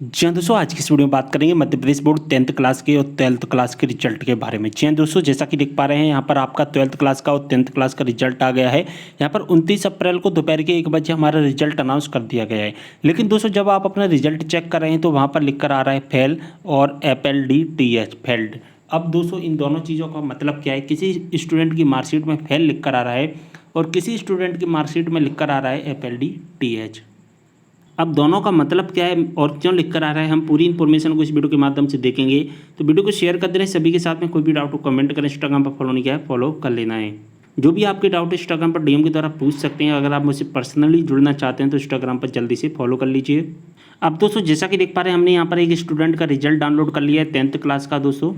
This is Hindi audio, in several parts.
जी हाँ दोस्तों, आज की इस वीडियो में बात करेंगे Madhya Pradesh board 10th class के और 12th क्लास के रिजल्ट के बारे में। जी हाँ दोस्तों, जैसा कि देख पा रहे हैं यहाँ पर आपका 12th क्लास का और 10th क्लास का रिजल्ट आ गया है। यहाँ पर 29 अप्रैल को दोपहर के 1 बजे हमारा रिजल्ट अनाउंस कर दिया गया है। लेकिन दोस्तों जब आप अपना रिजल्ट चेक कर रहे हैं तो वहाँ पर लिख कर आ रहा है फेल और FLDTH फेल्ड। अब दोस्तों इन दोनों चीज़ों का मतलब क्या है? किसी स्टूडेंट की मार्कशीट में फेल लिख कर आ रहा है और किसी स्टूडेंट की मार्कशीट में लिख कर आ रहा है FLDTH। अब दोनों का मतलब क्या है और क्यों लिख कर आ रहा है, हम पूरी इन्फॉर्मेशन को इस वीडियो के माध्यम से देखेंगे। तो वीडियो को शेयर कर दे रहे हैं सभी के साथ में। कोई भी डाउट हो कमेंट करें, इंस्टाग्राम पर फॉलो नहीं किया है फॉलो कर लेना है। जो भी आपके डाउट है इंस्टाग्राम पर DM के द्वारा पूछ सकते हैं। अगर आप मुझसे पर्सनली जुड़ना चाहते हैं तो इंस्टाग्राम पर जल्दी से फॉलो कर लीजिए। अब दोस्तों जैसा कि देख पा रहे हैं हमने यहाँ पर एक स्टूडेंट का रिजल्ट डाउनलोड कर लिया है 10th क्लास का दोस्तों।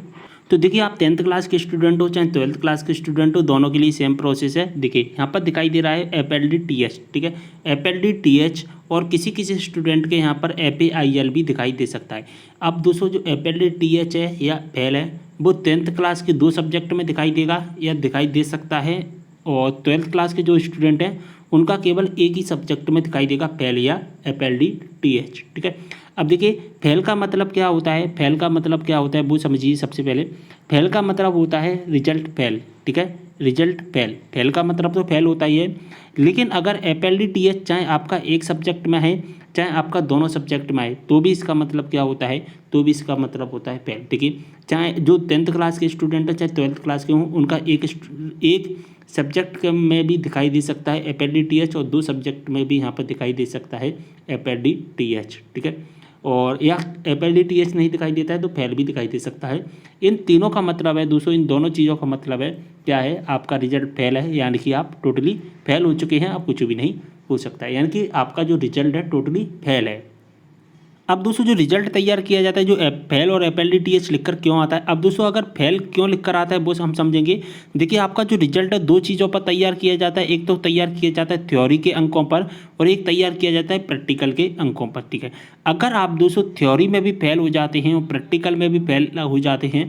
तो देखिए आप 10th क्लास के स्टूडेंट हो चाहे 12th क्लास के स्टूडेंट हो, दोनों के लिए सेम प्रोसेस है। देखिए यहाँ पर दिखाई दे रहा है FLDTH, ठीक है, FLDTH। और किसी किसी स्टूडेंट के यहाँ पर FAIL भी दिखाई दे सकता है। अब दोस्तों जो FLDTH है या फेल है वो 10th क्लास के 2 सब्जेक्ट में दिखाई देगा या दिखाई दे सकता है, और 12th क्लास के जो स्टूडेंट हैं उनका केवल एक ही सब्जेक्ट में दिखाई देगा फेल या FLDTH, ठीक है। अब देखिए फेल का मतलब क्या होता है, फेल का मतलब क्या होता है वो समझिए। सबसे पहले फेल का मतलब होता है रिजल्ट फेल, ठीक है, रिजल्ट फेल। फेल का मतलब तो फेल होता ही है, लेकिन अगर FLDTH चाहे आपका एक सब्जेक्ट में है चाहे आपका दोनों सब्जेक्ट में है तो भी इसका मतलब क्या होता है, तो भी इसका मतलब होता है फेल। देखिए चाहे जो 10th क्लास के स्टूडेंट है चाहे 12th क्लास के हों, उनका एक सब्जेक्ट में भी दिखाई दे सकता है FLDTH और 2 सब्जेक्ट में भी यहाँ पर दिखाई दे सकता है FLDTH, ठीक है। और या FLDTH नहीं दिखाई देता है तो फेल भी दिखाई दे सकता है। इन तीनों का मतलब है दोस्तों, इन दोनों चीज़ों का मतलब है क्या है, आपका रिजल्ट फेल है, यानी कि आप टोटली फेल हो चुके हैं, अब कुछ भी नहीं हो सकता है, यानी कि आपका जो रिजल्ट है टोटली फेल है। अब दोस्तों जो रिजल्ट तैयार किया जाता है, जो फेल और FLDTH लिखकर क्यों आता है, अब दोस्तों अगर फेल क्यों लिखकर आता है वो हम समझेंगे। देखिए आपका जो रिजल्ट है 2 चीज़ों पर तैयार किया जाता है। एक तो तैयार किया जाता है थ्योरी के अंकों पर और एक तैयार किया जाता है प्रैक्टिकल के अंकों पर, ठीक है। अगर आप दोस्तों थ्योरी में भी फेल हो जाते हैं और प्रैक्टिकल में भी फेल हो जाते हैं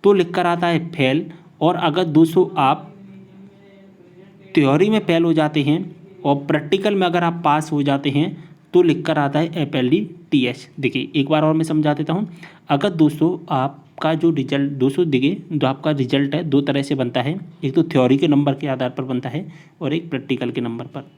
तो लिख कर आता है फेल। और अगर दोस्तों आप थ्योरी में फेल हो जाते हैं और प्रैक्टिकल में अगर आप पास हो जाते हैं तो लिख कर आता है FLDTH। देखिए एक बार और मैं समझा देता हूँ। अगर दोस्तों आपका जो रिजल्ट दोस्तों देखिए, जो आपका रिजल्ट है 2 तरह से बनता है, एक तो थ्योरी के नंबर के आधार पर बनता है और एक प्रैक्टिकल के नंबर पर।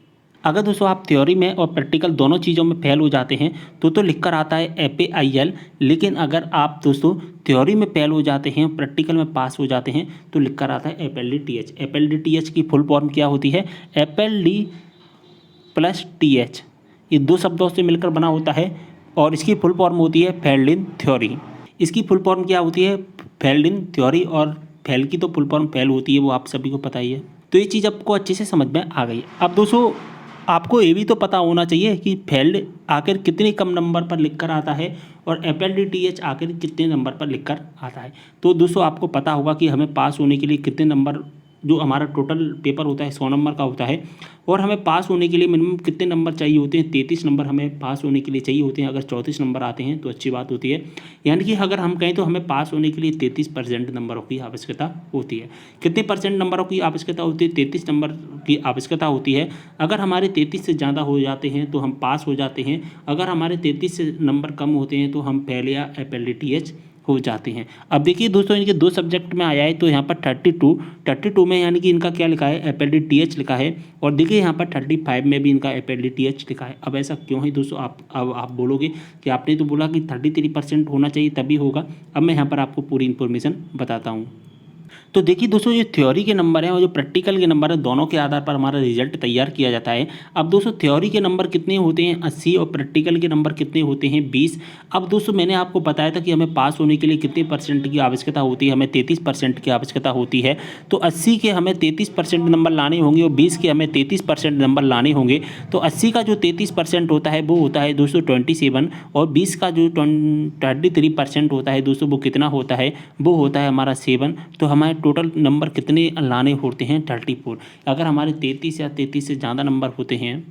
अगर दोस्तों आप थ्योरी में और प्रैक्टिकल दोनों चीज़ों में फेल हो जाते हैं तो लिख कर आता है FAIL। लेकिन अगर आप दोस्तों थ्योरी में फेल हो जाते हैं प्रैक्टिकल में पास हो जाते हैं तो लिख कर आता है FLDTH। FLDTH की फुल फॉर्म क्या होती है, FLD प्लस TH, ये 2 शब्दों से मिलकर बना होता है और इसकी फुल फॉर्म होती है फेल्ड इन थ्योरी। इसकी फुल फॉर्म क्या होती है, फेल्ड इन थ्योरी, और फेल की तो फुल फॉर्म फेल होती है, वो आप सभी को पता ही है। तो ये चीज़ आपको अच्छे से समझ में आ गई है। अब दोस्तों आपको ये भी तो पता होना चाहिए कि फेल्ड आखिर कितने कम नंबर पर लिखकर आता है और FLDTH आखिर कितने नंबर पर लिखकर आता है। तो दोस्तों आपको पता होगा कि हमें पास होने के लिए कितने नंबर, जो हमारा टोटल पेपर होता है 100 नंबर का होता है, और हमें पास होने के लिए मिनिमम कितने नंबर चाहिए होते हैं, 33 नंबर हमें पास होने के लिए चाहिए होते हैं। अगर 34 नंबर आते हैं तो अच्छी बात होती है, यानी कि अगर हम कहें तो हमें पास होने के लिए 33% नंबरों की आवश्यकता होती है। कितने परसेंट नंबरों की आवश्यकता होती है, 33 नंबर की आवश्यकता होती है। अगर हमारे 33 से ज़्यादा हो जाते हैं तो हम पास हो जाते हैं, अगर हमारे 33 से नंबर कम होते हैं तो हम फेल या FLDTH हो जाते हैं। अब देखिए दोस्तों इनके 2 सब्जेक्ट में आया है तो यहाँ पर 32 में यानी कि इनका क्या लिखा है, FLDTH लिखा है, और देखिए यहाँ पर 35 में भी इनका FLDTH लिखा है। अब ऐसा क्यों है दोस्तों, अब आप बोलोगे कि आपने तो बोला कि 33% होना चाहिए तभी होगा। अब मैं यहाँ पर आपको पूरी इन्फॉर्मेशन बताता हूँ। तो देखिए दोस्तों ये थ्योरी के नंबर हैं और जो प्रैक्टिकल के नंबर है, दोनों के आधार पर हमारा रिजल्ट तैयार किया जाता है। अब दोस्तों थ्योरी के नंबर कितने होते हैं, 80, और प्रैक्टिकल के नंबर कितने होते हैं, 20। अब दोस्तों मैंने आपको बताया था कि हमें पास होने के लिए कितने परसेंट की आवश्यकता होती है, हमें 33% की आवश्यकता होती है। तो 80 के हमें 33% नंबर लाने होंगे और 20 के हमें 33% नंबर लाने होंगे। तो 80 का जो 33% होता है वो होता है दोस्तों 27, और 20 का जो 33% होता है दोस्तों वो कितना होता है, वो होता है हमारा 7। तो हमारे टोटल नंबर कितने लाने होते हैं, 34। अगर हमारे 33 या 33 से ज़्यादा नंबर होते हैं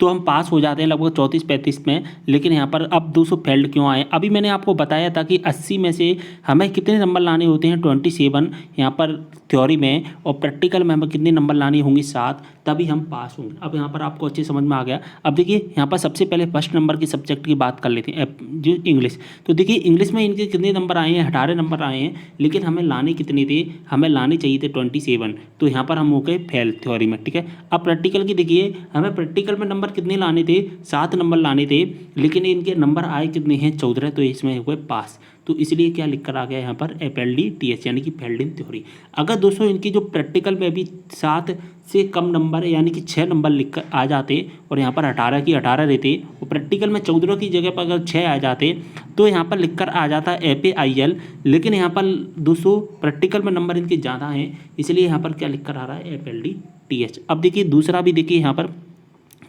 तो हम पास हो जाते हैं लगभग 34-35 में। लेकिन यहाँ पर अब 200 फेल्ड क्यों आए, अभी मैंने आपको बताया था कि 80 में से हमें कितने नंबर लाने होते हैं, 27 यहाँ पर थ्योरी में, और प्रैक्टिकल में हमें कितने नंबर लाने होंगे, 7। तभी हम पास होंगे। अब यहाँ पर आपको अच्छे समझ में आ गया। अब देखिए यहाँ पर सबसे पहले फर्स्ट नंबर के सब्जेक्ट की बात कर लेते हैं, जो इंग्लिश। तो देखिए इंग्लिश में इनके कितने नंबर आए हैं, 18 नंबर आए हैं, लेकिन हमें लाने कितने थे, हमें लाने चाहिए थे 27। तो यहाँ पर हम हो गए फेल थ्योरी में, ठीक है। अब प्रैक्टिकल की देखिए, हमें प्रैक्टिकल में नंबर कितने लाने थे, 7 नंबर लाने थे, लेकिन इनके नंबर आए कितने हैं, 14। तो इसमें हो गए पास। तो इसलिए क्या लिख कर आ गया यहाँ पर FLDTH यानी कि फेल्ड इन थ्योरी। अगर दोस्तों इनकी जो प्रैक्टिकल में भी 7 से कम नंबर यानी कि 6 नंबर लिख कर आ जाते और यहाँ पर 18 की 18 रहते और प्रैक्टिकल में 14 की जगह पर अगर 6 आ जाते तो यहाँ पर लिख कर आ जाता FAIL। लेकिन यहाँ पर दोस्तों प्रैक्टिकल में नंबर इनके ज़्यादा हैं, इसलिए यहाँ पर क्या लिख कर आ रहा है, FLDTH। अब देखिए दूसरा भी देखिए यहाँ पर,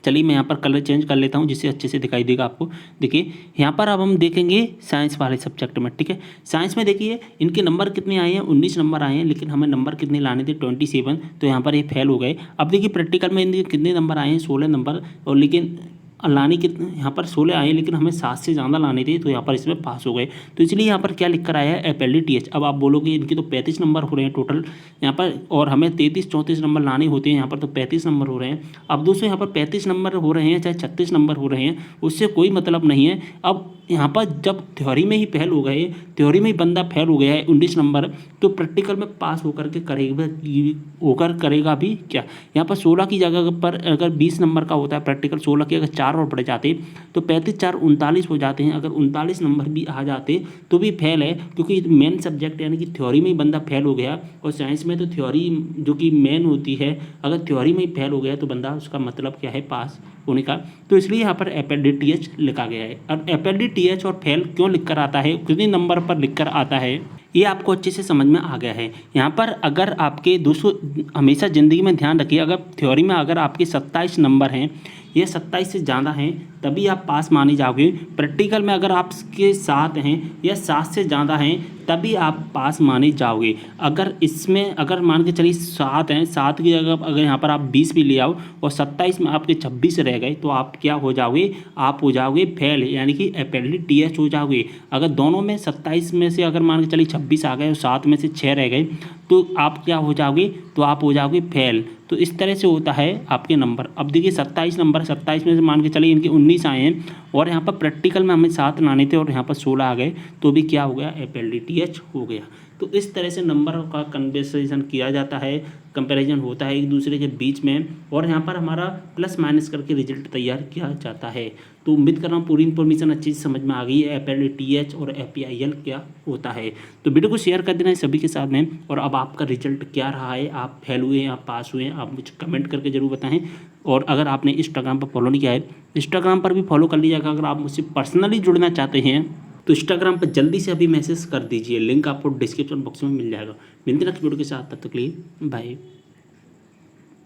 चलिए मैं यहाँ पर कलर चेंज कर लेता हूँ जिससे अच्छे से दिखाई देगा आपको। देखिए यहाँ पर अब हम देखेंगे साइंस वाले सब्जेक्ट में, ठीक है। साइंस में देखिए इनके नंबर कितने आए हैं, 19 नंबर आए हैं, लेकिन हमें नंबर कितने लाने थे, 27। तो यहाँ पर ये फेल हो गए। अब देखिए प्रैक्टिकल में इनके कितने नंबर आए हैं, 16 नंबर, और लेकिन लाने कितने यहाँ पर 16 आए, लेकिन हमें 7 से ज़्यादा लाने थे, तो यहाँ पर इसमें पास हो गए। तो इसलिए यहाँ पर क्या लिख कर आया है, FLDTH। अब आप बोलोगे इनके तो 35 नंबर हो रहे हैं टोटल यहाँ पर, और हमें 33-34 नंबर लाने होते हैं, यहाँ पर तो 35 नंबर हो रहे हैं। अब दोस्तों यहाँ पर 35 नंबर हो रहे हैं चाहे 36 नंबर हो रहे हैं, उससे कोई मतलब नहीं है। अब यहाँ पर जब थ्योरी में ही फेल हो गए, थ्योरी में ही बंदा फेल हो गया है 19 नंबर, तो प्रैक्टिकल में पास होकर के करेगा भी क्या। यहाँ पर 16 की जगह पर अगर 20 नंबर का होता है प्रैक्टिकल, 16 के अगर 4 और बढ़ जाते तो 35-4 39 हो जाते हैं। अगर 39 नंबर भी आ जाते तो भी फेल है, क्योंकि मेन सब्जेक्ट यानी कि थ्योरी में ही बंदा फेल हो गया। और साइंस में तो थ्योरी जो कि मेन होती है, अगर थ्योरी में ही फेल हो गया तो बंदा, उसका मतलब क्या है, पास होने का। तो इसलिए यहाँ पर FLDTH लिखा गया है। और FLDTH और फेल क्यों लिख कर आता है, कितने नंबर पर लिख कर आता है, ये आपको अच्छे से समझ में आ गया है। यहाँ पर अगर आपके दोस्तों हमेशा ज़िंदगी में ध्यान रखिए, अगर थ्योरी में अगर आपके 27 नंबर हैं, ये 27 से ज़्यादा हैं, तभी आप पास माने जाओगे। प्रैक्टिकल में अगर आपके 7 हैं या 7 से ज़्यादा हैं, तभी आप पास माने जाओगे। अगर इसमें अगर मान के चलिए 7 हैं, 7 की जगह अगर यहाँ पर आप 20 भी ले आओ और 27 में आपके 26 रह गए, तो आप क्या हो जाओगे, आप हो जाओगे फेल, यानी कि FLDTH हो जाओगे। अगर दोनों में 27 में से अगर मान के चलिए 26 आ गए और 7 में से 6 रह गए, तो आप क्या हो जाओगे, तो आप हो जाओगे फेल। तो इस तरह से होता है आपके नंबर। अब देखिए 27 नंबर, 27 में से मान के चलिए इनके 19 आए हैं, और यहाँ पर प्रैक्टिकल में हमें 7 लाने थे और यहाँ पर 16 आ गए, तो भी क्या हो गया, FLDTH हो गया। तो इस तरह से नंबर का कन्वर्सेशन किया जाता है, कंपैरिजन होता है एक दूसरे के बीच में, और यहाँ पर हमारा प्लस माइनस करके रिजल्ट तैयार किया जाता है। तो उम्मीद कर रहा हूँ पूरी इन्फॉर्मेशन अच्छी से समझ में आ गई है, FLDTH और FAIL क्या होता है। तो वीडियो को शेयर कर देना है सभी के साथ में। और अब आपका रिजल्ट क्या रहा है, आप फेल हुए हैं, आप पास हुए हैं, आप मुझे कमेंट करके जरूर बताएं। और अगर आपने इंस्टाग्राम पर फॉलो नहीं किया है, इंस्टाग्राम पर भी फॉलो कर लीजिएगा। अगर आप मुझसे पर्सनली जुड़ना चाहते हैं तो इंस्टाग्राम पर जल्दी से अभी मैसेज कर दीजिए, लिंक आपको डिस्क्रिप्शन बॉक्स में मिल जाएगा। मिलते नेक्स्ट वीडियो के साथ, तब तक के लिए बाय।